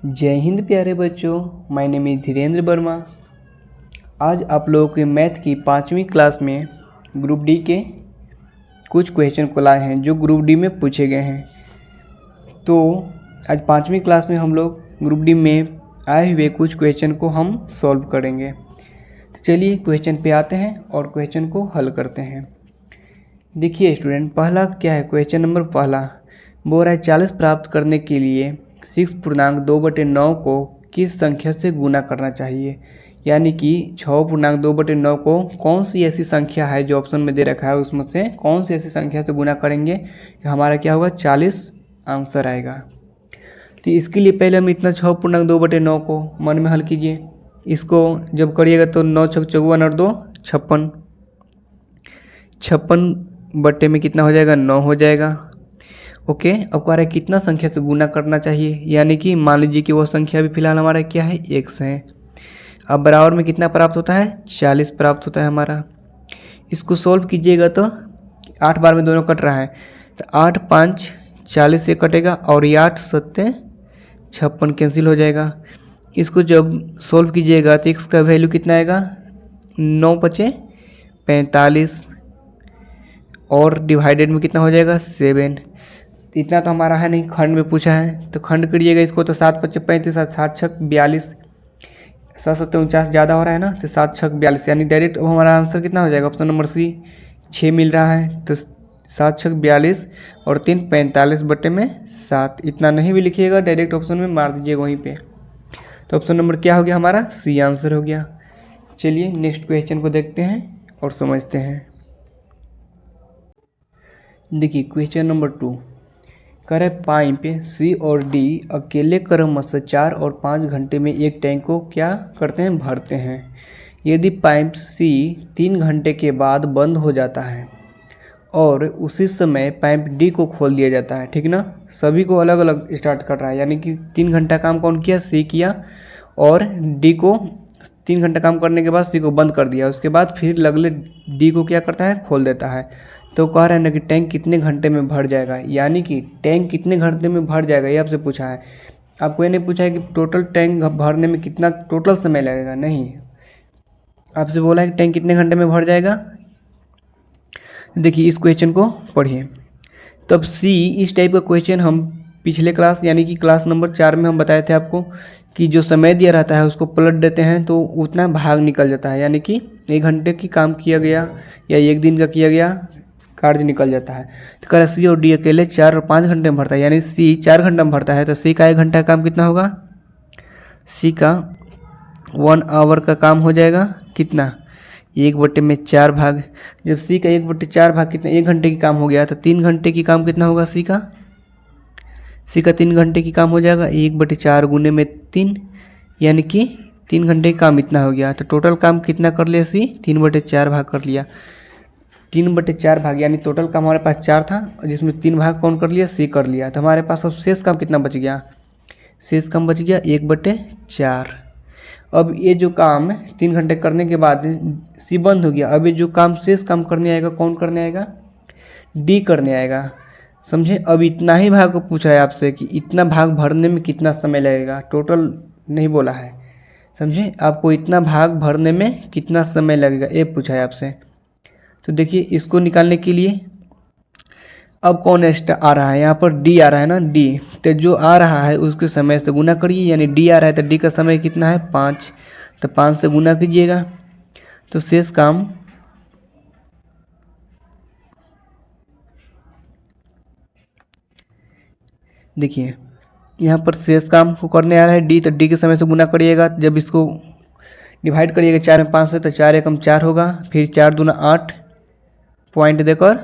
जय हिंद प्यारे बच्चों, my name is Dhirendra Verma. आज आप लोगों के मैथ की 5वीं क्लास में ग्रुप डी के कुछ क्वेश्चन को लाए हैं जो ग्रुप डी में पूछे गए हैं। तो आज 5वीं क्लास में हम लोग ग्रुप डी में आए हुए कुछ क्वेश्चन को हम सॉल्व करेंगे। तो चलिए क्वेश्चन पे आते हैं और क्वेश्चन को हल करते हैं। देखिए स्टूडेंट, पहला क्या है, क्वेश्चन नंबर पहला बोल रहा है 40 प्राप्त करने के लिए 6.2/9 को किस संख्या से गुना करना चाहिए। यानी कि 6.2/9 को कौन सी ऐसी संख्या है जो ऑप्शन में दे रखा है, उसमें से कौन सी ऐसी संख्या से गुना करेंगे कि हमारा क्या होगा 40 आंसर आएगा। तो इसके लिए पहले हम इतना 6.2/9 को मन में हल कीजिए। इसको जब करिएगा तो 9 छक 54 और 2 56, 56 बट्टे में कितना हो जाएगा 9 हो जाएगा। ओके, अब कह रहा है कितना संख्या से गुना करना चाहिए। यानी कि मान लीजिए कि वो संख्या भी फिलहाल हमारा क्या है 1 है। अब बराबर में कितना प्राप्त होता है 40 प्राप्त होता है हमारा। इसको सोल्व कीजिएगा तो 8 बार में दोनों कट रहा है, तो 8 5 40 से कटेगा और ये 8 7 56 कैंसिल हो जाएगा। इसको जब सोल्व कीजिएगा तो x का वैल्यू कितना आएगा 9 5 45 और डिवाइडेड में कितना हो जाएगा 7। इतना तो हमारा है नहीं, खंड में पूछा है तो खंड करिएगा इसको तो 7 5 35 7 6 42, 7 7 49 ज़्यादा हो रहा है ना, तो 7 6 42 यानी डायरेक्ट अब हमारा आंसर कितना हो जाएगा ऑप्शन नंबर सी 6 मिल रहा है। तो 7 6 42 और 3 45 बटे में 7। इतना नहीं भी लिखिएगा, डायरेक्ट ऑप्शन में मार दीजिएगा वहीं पे। तो ऑप्शन नंबर क्या हो गया हमारा सी आंसर हो गया। चलिए नेक्स्ट क्वेश्चन को देखते हैं और समझते हैं। देखिए क्वेश्चन नंबर 2 कह रहे पाइप सी और डी अकेले क्रमशः 4 और 5 घंटे में एक टैंक को क्या करते हैं भरते हैं। यदि पाइप सी 3 घंटे के बाद बंद हो जाता है और उसी समय पाइप डी को खोल दिया जाता है, ठीक ना, सभी को अलग अलग स्टार्ट कर रहा है। यानी कि 3 घंटा काम कौन किया सी किया और डी को 3 घंटा काम करने के बाद सी को बंद कर दिया, उसके बाद फिर अगले डी को क्या करता है खोल देता है। तो कह रहा है ना कि टैंक कितने घंटे में भर जाएगा। यानी कि टैंक कितने घंटे में भर जाएगा ये आपसे पूछा है। आपको ये नहीं पूछा है कि टोटल टैंक भरने में कितना टोटल समय लगेगा, नहीं, आपसे बोला है कि टैंक कितने घंटे में भर जाएगा। देखिए इस क्वेश्चन को पढ़िए। तब सी इस टाइप का क्वेश्चन हम पिछले क्लास यानी कि क्लास नंबर 4 में हम बताए थे आपको कि जो समय दिया रहता है उसको पलट देते हैं तो उतना भाग निकल जाता है। यानी कि 1 घंटे की काम किया गया या 1 दिन का किया गया कार्य निकल जाता है। तो कह रहा सी और डी अकेले 4 और 5 घंटे में भरता है। यानी सी 4 घंटे में भरता है तो सी का 1 घंटा काम कितना होगा, सी का 1 आवर का काम हो जाएगा कितना 1/4 भाग। जब सी का 1/4 भाग कितना 1 घंटे की काम हो गया तो 3 घंटे की काम कितना होगा सी का 3 घंटे की काम हो जाएगा 1/4 गुने में 3, यानी कि 3 घंटे का काम इतना हो गया। तो टोटल काम कितना कर लिया सी 3/4 भाग कर लिया। 3/4 भाग यानी टोटल काम हमारे पास 4 था जिसमें 3 भाग कौन कर लिया सी कर लिया। तो हमारे पास अब शेष काम कितना बच गया, शेष काम बच गया 1/4। अब ये जो काम 3 घंटे करने के बाद सी बंद हो गया, अब ये जो काम शेष काम करने आएगा कौन करने आएगा डी करने आएगा, समझे। अब इतना ही भाग को पूछा है आपसे कि इतना भाग भरने में कितना समय लगेगा, टोटल नहीं बोला है, समझे। आपको इतना भाग भरने में कितना समय लगेगा ये पूछा है आपसे। तो देखिए इसको निकालने के लिए अब कौन एक्स्ट्रा आ रहा है, यहाँ पर डी आ रहा है ना, डी, तो जो आ रहा है उसके समय से गुना करिए। यानी डी आ रहा है तो डी का समय कितना है 5, तो 5 से गुना कीजिएगा तो शेष काम देखिए यहाँ पर शेष काम को करने आ रहा है डी, तो डी के समय से गुना करिएगा। जब इसको डिवाइड करिएगा 4 में 5 से तो 4 एकम 4 होगा, फिर 4 दूना 8 पॉइंट देकर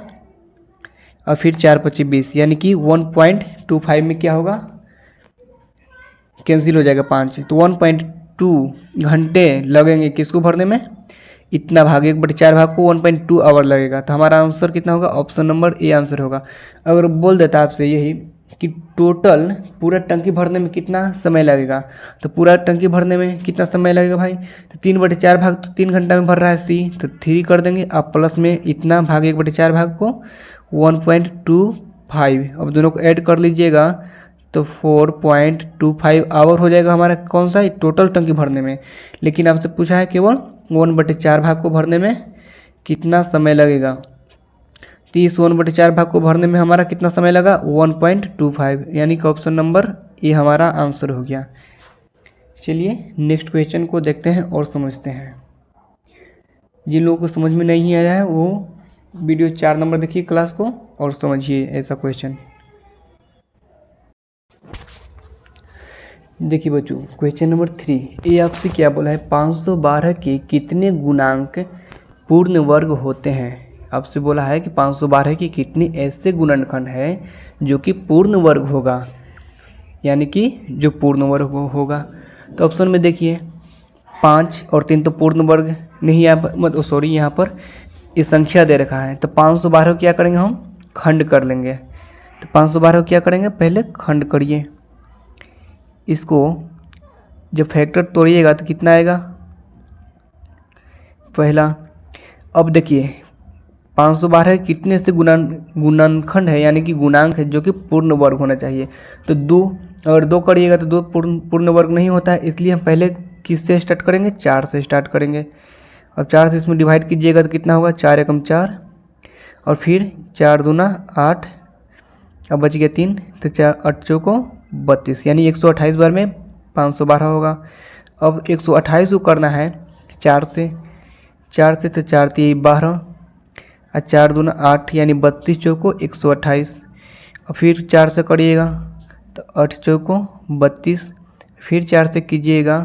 और फिर 4 5 20, यानी कि 1.25 में क्या होगा कैंसिल हो जाएगा 5। तो 1.2 घंटे लगेंगे किसको भरने में, इतना भाग 1/4 भाग को 1.2 आवर लगेगा। तो हमारा आंसर कितना होगा ऑप्शन नंबर ए आंसर होगा। अगर बोल देता आपसे यही कि टोटल पूरा टंकी भरने में कितना समय लगेगा, तो पूरा टंकी भरने में कितना समय लगेगा भाई, तो 3/4 भाग तो 3 घंटा में भर रहा है सी, तो 3 कर देंगे आप प्लस में इतना भाग 1/4 भाग को 1.25। अब दोनों को ऐड कर लीजिएगा तो 4.25 आवर हो जाएगा हमारा कौन सा टोटल टंकी भरने में। लेकिन आपसे पूछा है केवल 1/4 भाग को भरने में कितना समय लगेगा। तो इस 1/4 भाग को भरने में हमारा कितना समय लगा 1.25, यानी कि ऑप्शन नंबर ए हमारा आंसर हो गया। चलिए नेक्स्ट क्वेश्चन को देखते हैं और समझते हैं। जिन लोगों को समझ में नहीं आया है वो वीडियो 4 नंबर देखिए क्लास को और समझिए ऐसा क्वेश्चन। देखिए बच्चों क्वेश्चन नंबर 3, ये आपसे क्या बोला है 512 के कितने गुणांक पूर्ण वर्ग होते हैं। आपसे बोला है कि 512 के कितने ऐसे गुणनखंड हैं जो कि पूर्ण वर्ग होगा, यानी कि जो पूर्ण वर्ग होगा। तो ऑप्शन में देखिए 5 और 3 तो पूर्ण वर्ग नहीं, यहाँ पर ये संख्या दे रखा है। तो 512 क्या करेंगे हम खंड कर लेंगे। तो 512 क्या करेंगे पहले खंड करिए, इसको जब फैक्टर तोड़िएगा तो कितना आएगा पहला। अब देखिए 512 कितने से गुणनखंड है, यानी कि गुणांक है जो कि पूर्ण वर्ग होना चाहिए। तो 2, अगर 2 करिएगा तो 2 पूर्ण वर्ग नहीं होता है, इसलिए हम पहले किससे स्टार्ट करेंगे 4 से स्टार्ट करेंगे। अब 4 से इसमें डिवाइड कीजिएगा तो कितना होगा 4 एकम 4 और फिर 4 दूना 8, अब बच गया 3, तो 4 8 चौको 32, यानी 128 बार में 512 होगा। अब 128 को करना है 4 से तो 4 3 12 और 4 दूना 8, यानी 32 चौको 128। और फिर 4 से करिएगा तो 8 चौको 32, फिर 4 से कीजिएगा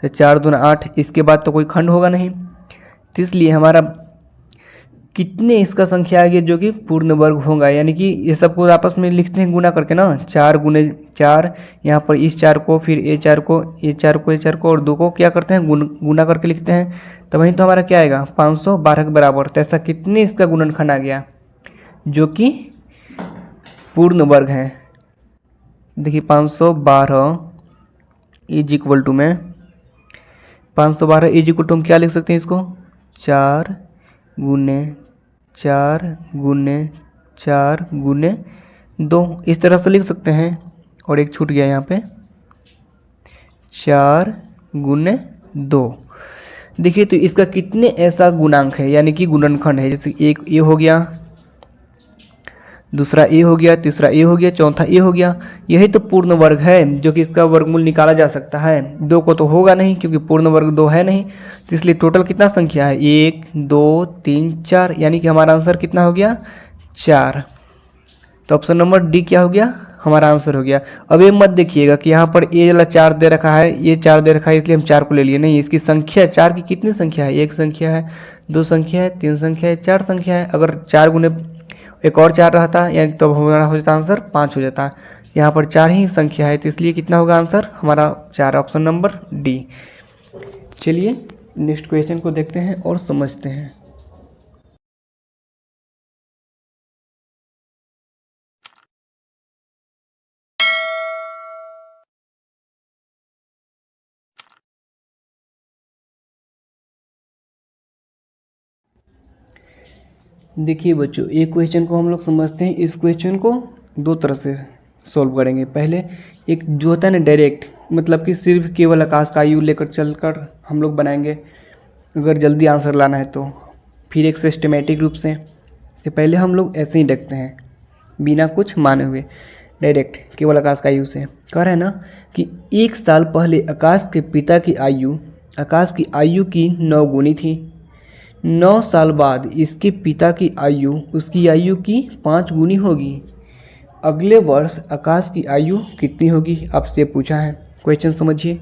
तो 4 दूना 8, इसके बाद तो कोई खंड होगा नहीं, तो इसलिए हमारा कितने इसका संख्या आ गया जो कि पूर्ण वर्ग होगा, यानी कि ये सबको आपस में लिखते हैं गुना करके ना, 4 गुने 4, यहाँ पर इस 4 को फिर ये 4 को और 2 को क्या करते हैं गुना करके लिखते हैं। तो वहीं तो हमारा क्या आएगा 512 के बराबर। तो ऐसा कितने इसका गुणनखंड आ गया जो कि पूर्ण वर्ग है। देखिए 512 इज इक्वल टू में 512 इज इक्वल टू हम क्या लिख सकते हैं इसको 4 गुने 2, इस तरह से लिख सकते हैं। और एक छूट गया यहाँ पे 4 गुने 2। देखिए तो इसका कितने ऐसा गुणांक है, यानी कि गुणनखंड है। जैसे एक ए हो गया, दूसरा ए हो गया, तीसरा ए हो गया, चौथा ए हो गया। यही तो पूर्ण वर्ग है जो कि इसका वर्गमूल निकाला जा सकता है। 2 को तो होगा नहीं क्योंकि पूर्ण वर्ग 2 है नहीं, तो इसलिए टोटल कितना संख्या है 1 2 3 4, यानी कि हमारा आंसर कितना हो गया 4। तो ऑप्शन नंबर डी क्या हो गया हमारा आंसर हो गया। अब ये मत देखिएगा कि यहाँ पर ए वाला 4 दे रखा है, ये 4 दे रखा है इसलिए हम 4 को ले लिए, नहीं, इसकी संख्या 4 की कितनी संख्या है 1 संख्या है, 2 संख्या है, 3 संख्या है, 4 संख्या है। अगर 4 गुने एक और 4 रहता यानी तो हमारा हो जाता आंसर 5 हो जाता। यहाँ पर 4 ही संख्या है तो इसलिए कितना होगा आंसर हमारा 4, ऑप्शन नंबर डी। चलिए नेक्स्ट क्वेश्चन को देखते हैं और समझते हैं। देखिए बच्चों एक क्वेश्चन को हम लोग समझते हैं। इस क्वेश्चन को 2 तरह से सॉल्व करेंगे। पहले एक जो होता है ना डायरेक्ट, मतलब कि सिर्फ केवल आकाश का आयु लेकर चलकर हम लोग बनाएंगे अगर जल्दी आंसर लाना है तो। फिर एक सिस्टमेटिक रूप से, तो पहले हम लोग ऐसे ही देखते हैं बिना कुछ माने हुए डायरेक्ट केवल आकाश का आयु से। कह रहे हैं ना कि 1 साल पहले आकाश के पिता की आयु आकाश की आयु की 9 गुनी थी। 9 साल बाद इसके पिता की आयु उसकी आयु की 5 गुनी होगी। अगले वर्ष आकाश की आयु कितनी होगी, आपसे पूछा है। क्वेश्चन समझिए।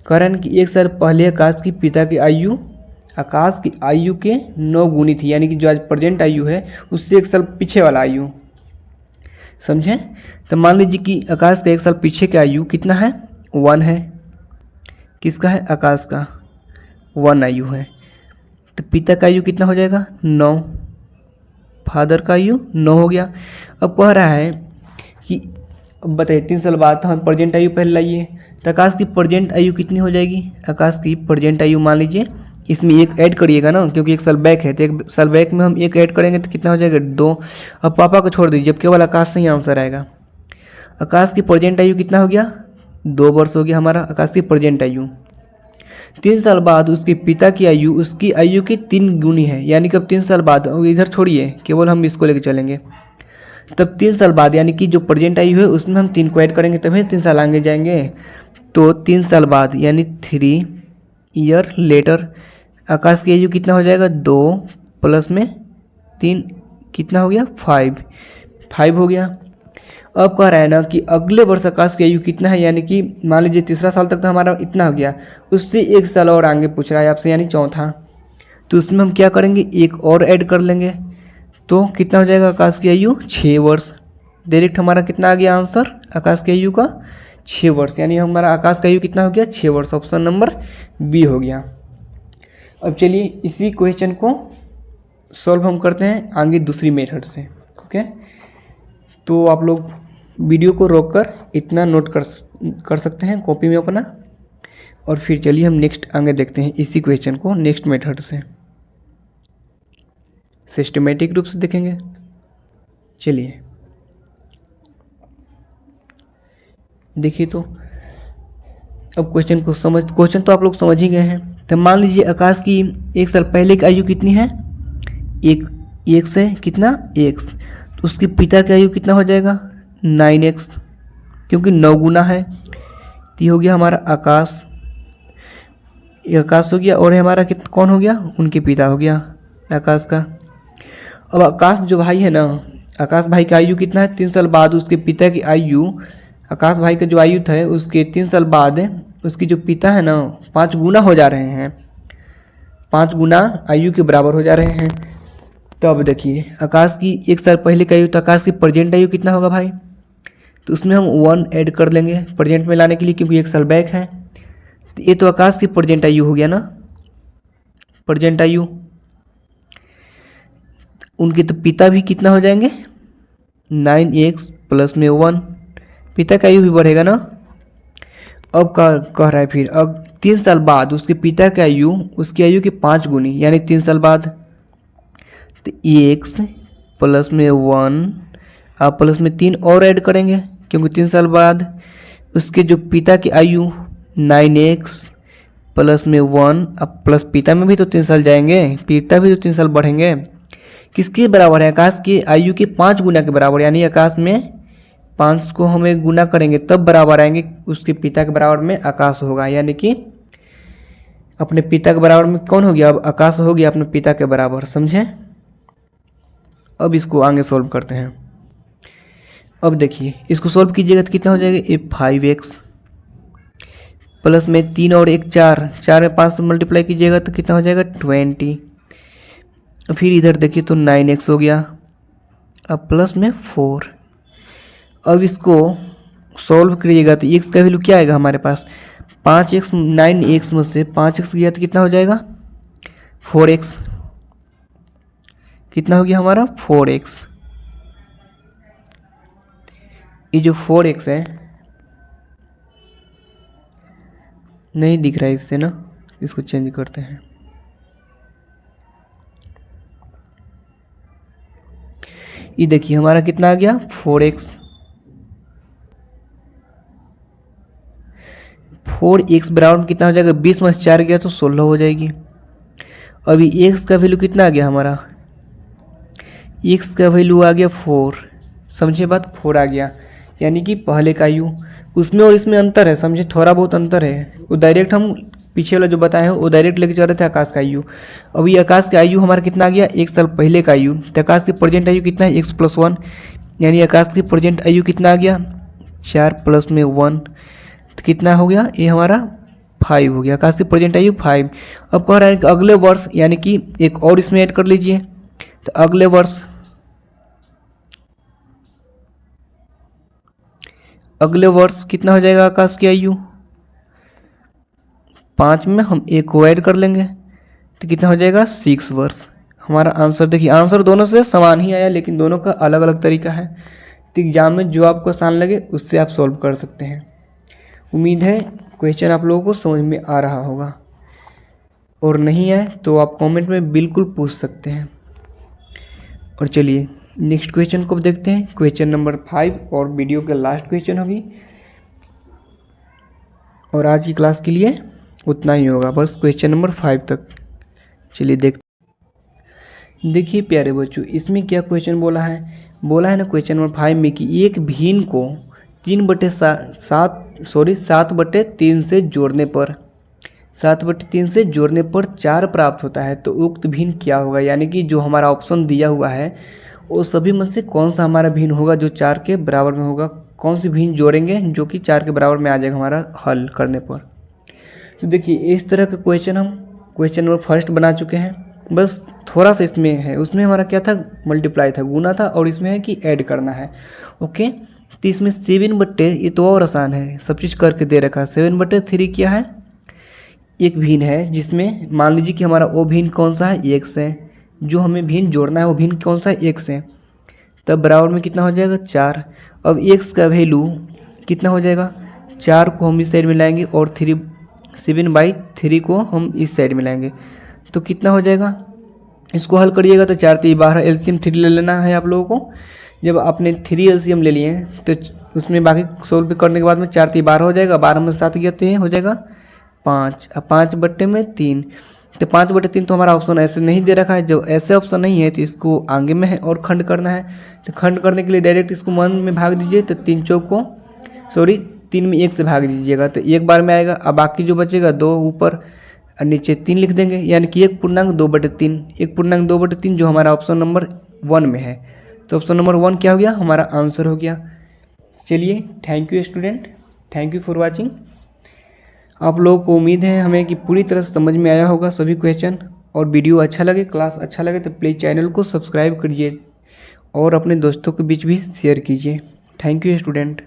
कारण कि 1 साल पहले आकाश की पिता की आयु आकाश की आयु के 9 गुनी थी, यानी कि जो आज प्रेजेंट आयु है उससे 1 साल पीछे वाला आयु, समझें। तो मान लीजिए कि आकाश का 1 साल पीछे का आयु कितना है 1 है। किसका है आकाश का 1 आयु है। तो पिता का आयु कितना हो जाएगा 9, फादर का आयु 9 हो गया। अब कह रहा है कि अब बताइए 3 साल बाद हम प्रेजेंट आयु पहले लाइए, तो आकाश की प्रेजेंट आयु कितनी हो जाएगी। आकाश की प्रेजेंट आयु मान लीजिए इसमें 1 ऐड करिएगा ना, क्योंकि 1 साल बैक है तो 1 साल बैक में हम 1 ऐड करेंगे तो कितना हो जाएगा 2। अब पापा को छोड़ दीजिए, जब केवल आकाश से ही आंसर आएगा। आकाश की प्रेजेंट आयु कितना हो गया, 2 वर्ष हो गया हमारा आकाश की प्रेजेंट आयु। 3 साल बाद उसके पिता की आयु उसकी आयु की 3 गुनी है, यानी कि अब 3 साल बाद, इधर छोड़िए केवल हम इसको लेकर चलेंगे, तब 3 साल बाद यानी कि जो प्रेजेंट आयु है उसमें हम 3 को ऐड करेंगे तभी 3 साल आगे जाएंगे। तो 3 साल बाद यानी 3 ईयर लेटर आकाश की आयु कितना हो जाएगा, 2 प्लस में 3 कितना हो गया, 5 हो गया। अब कह रहा है ना कि अगले वर्ष आकाश की आयु कितना है, यानी कि मान लीजिए तीसरा साल तक तो हमारा इतना हो गया, उससे 1 साल और आगे पूछ रहा है आपसे, यानी चौथा। तो उसमें हम क्या करेंगे, 1 और ऐड कर लेंगे, तो कितना हो जाएगा आकाश की आयु, 6 वर्ष। डायरेक्ट हमारा कितना आ गया आंसर आकाश की आयु का, 6 वर्ष, यानी हमारा आकाश का आयु कितना हो गया, 6 वर्ष। ऑप्शन नंबर बी हो गया। अब चलिए इसी क्वेश्चन को सॉल्व हम करते हैं आगे दूसरी मेथड से। ओके, तो आप लोग वीडियो को रोककर इतना नोट कर सकते हैं कॉपी में अपना, और फिर चलिए हम नेक्स्ट आगे देखते हैं इसी क्वेश्चन को नेक्स्ट मेथड से, सिस्टमेटिक रूप से देखेंगे। चलिए देखिए, तो अब क्वेश्चन तो आप लोग समझ ही गए हैं। तो मान लीजिए आकाश की 1 साल पहले की आयु कितनी है, एक से कितना x, तो उसके पिता की आयु कितना हो जाएगा, 9x, क्योंकि 9 गुना है। तो ये हो गया हमारा आकाश, ये आकाश हो गया, और हमारा कौन हो गया, उनके पिता हो गया आकाश का। अब आकाश जो भाई है ना, आकाश भाई की आयु कितना है, 3 साल बाद उसके पिता की आयु, आकाश भाई का जो आयु था उसके 3 साल बाद उसकी जो पिता है ना 5 गुना हो जा रहे हैं, 5 गुना आयु के बराबर हो जा रहे हैं। तो अब देखिए आकाश की 1 साल पहले की आयु, तो आकाश की प्रेजेंट आयु कितना होगा भाई, तो उसमें हम 1 ऐड कर लेंगे प्रेजेंट में लाने के लिए, क्योंकि 1 साल बैक है। तो ये तो आकाश की प्रेजेंट आयु हो गया ना, प्रेजेंट आयु। उनके तो पिता भी कितना हो जाएंगे, 9x प्लस में 1, पिता का आयु भी बढ़ेगा ना। अब कह रहा है फिर अब 3 साल बाद उसके पिता की आयु उसकी आयु की 5 गुनी, यानी 3 साल बाद, तो x प्लस में 1 आप प्लस में 3 और ऐड करेंगे, क्योंकि 3 साल बाद उसके जो पिता की आयु 9x प्लस में 1, अब प्लस पिता में भी तो 3 साल जाएंगे, पिता भी तो 3 साल बढ़ेंगे। किसके बराबर है, आकाश की आयु के 5 गुना के बराबर, यानी आकाश में 5 को हमें गुना करेंगे तब बराबर आएंगे, उसके पिता के बराबर में आकाश होगा, यानी कि अपने पिता के बराबर में कौन हो गया, अब आकाश हो गया अपने पिता के बराबर, समझे। अब इसको आगे सॉल्व करते हैं। अब देखिए इसको सॉल्व कीजिएगा तो कितना हो जाएगा, ये 5x प्लस में 3 और 1 4 में 5 से मल्टीप्लाई कीजिएगा तो कितना हो जाएगा 20। फिर इधर देखिए तो 9x हो गया, अब प्लस में 4। अब इसको सॉल्व करिएगा तो x का वैल्यू क्या आएगा हमारे पास, 5x, 9x में से 5x गया तो कितना हो जाएगा 4x, कितना हो गया हमारा 4x। ये जो 4x है नहीं दिख रहा है इससे ना, इसको चेंज करते हैं। ये देखिए हमारा कितना आ गया 4x, 4x बराबर कितना हो जाएगा, 20 में 4 गया तो 16 हो जाएगी। अभी x का वैल्यू कितना आ गया हमारा, x का वैल्यू आ गया 4, समझे बात, 4 आ गया, यानी कि पहले का आयु, उसमें और इसमें अंतर है, समझे, थोड़ा बहुत अंतर है। वो डायरेक्ट हम पीछे वाला जो बताए हैं वो डायरेक्ट लेके चल रहे थे आकाश का आयु। अभी आकाश का आयु हमारा कितना आ गया, 1 साल पहले का आयु, तो आकाश की प्रेजेंट आयु कितना है, x + 1, यानी आकाश की प्रेजेंट आयु कितना आ गया 4 प्लस में 1, तो कितना हो गया, ये हमारा 5 हो गया, आकाश की प्रेजेंट आयु 5। अब कह रहा है कि अगले वर्ष, यानी कि एक और इसमें ऐड कर लीजिए, तो अगले वर्ष कितना हो जाएगा आकाश की आयु, 5 में हम 1 को ऐड कर लेंगे तो कितना हो जाएगा 6 वर्ष। हमारा आंसर देखिए, आंसर दोनों से समान ही आया लेकिन दोनों का अलग अलग तरीका है। तो एग्जाम में जो आपको आसान लगे उससे आप सॉल्व कर सकते हैं। उम्मीद है क्वेश्चन आप लोगों को समझ में आ रहा होगा, और नहीं आए तो आप कमेंट में बिल्कुल पूछ सकते हैं। और चलिए नेक्स्ट क्वेश्चन को देखते हैं, क्वेश्चन नंबर 5 और वीडियो का लास्ट क्वेश्चन होगी। और आज की क्लास के लिए उतना ही होगा, बस क्वेश्चन नंबर 5 तक। चलिए देखिए प्यारे बच्चों, इसमें क्या क्वेश्चन बोला है ना क्वेश्चन नंबर 5 में कि एक भिन्न को 7/3 से जोड़ने पर 7/3 से जोड़ने पर 4 प्राप्त होता है, तो उक्त भिन्न क्या होगा। यानी कि जो हमारा ऑप्शन दिया हुआ है वो सभी में से कौन सा हमारा भिन्न होगा जो 4 के बराबर में होगा, कौन सी भिन्न जोड़ेंगे जो कि 4 के बराबर में आ जाएगा हमारा हल करने पर। तो देखिए इस तरह का क्वेश्चन हम क्वेश्चन नंबर 1 बना चुके हैं, बस थोड़ा सा इसमें है, उसमें हमारा क्या था, मल्टीप्लाई था, गुना था, और इसमें है कि ऐड करना है। ओके, तो इसमें 7/, ये तो और आसान है, सब चीज़ करके दे रखा है। 7/3 क्या है, एक भिन्न है, जिसमें मान लीजिए कि हमारा वो भिन्न कौन सा है, x है, जो हमें भिन्न जोड़ना है वो भिन्न कौन सा है, x है, तब बराबर में कितना हो जाएगा 4। अब x का वैल्यू कितना हो जाएगा, 4 को हम इस साइड में लाएंगे और 7/3 को हम इस साइड में लाएंगे, तो कितना हो जाएगा, इसको हल करिएगा तो 4 3 12, एलसीएम 3 ले लेना है आप लोगों को। जब आपने 3 एलसीएम ले लिए तो उसमें बाकी सोल्व करने के बाद में 4 3 12 हो जाएगा, 12 में 7 गया तो ये हो जाएगा 5। अब 5/3, तो 5/3 तो हमारा ऑप्शन ऐसे नहीं दे रखा है, जब ऐसे ऑप्शन नहीं है तो इसको आगे में है और खंड करना है। तो खंड करने के लिए डायरेक्ट इसको 1 में भाग दीजिए, तो 3 में 1 से भाग दीजिएगा तो एक बार में आएगा। अब बाकी जो बचेगा 2 ऊपर और नीचे 3 लिख देंगे, यानी कि 1/2/3, 1/2/3 जो हमारा ऑप्शन नंबर 1 में है। तो ऑप्शन नंबर 1 क्या हो गया, हमारा आंसर हो गया। चलिए thank you student, thank you for watching. आप लोगों को उम्मीद है हमें कि पूरी तरह से समझ में आया होगा सभी क्वेश्चन, और वीडियो अच्छा लगे, क्लास अच्छा लगे तो प्लीज़ चैनल को सब्सक्राइब करिए और अपने दोस्तों के बीच भी शेयर कीजिए। Thank you student.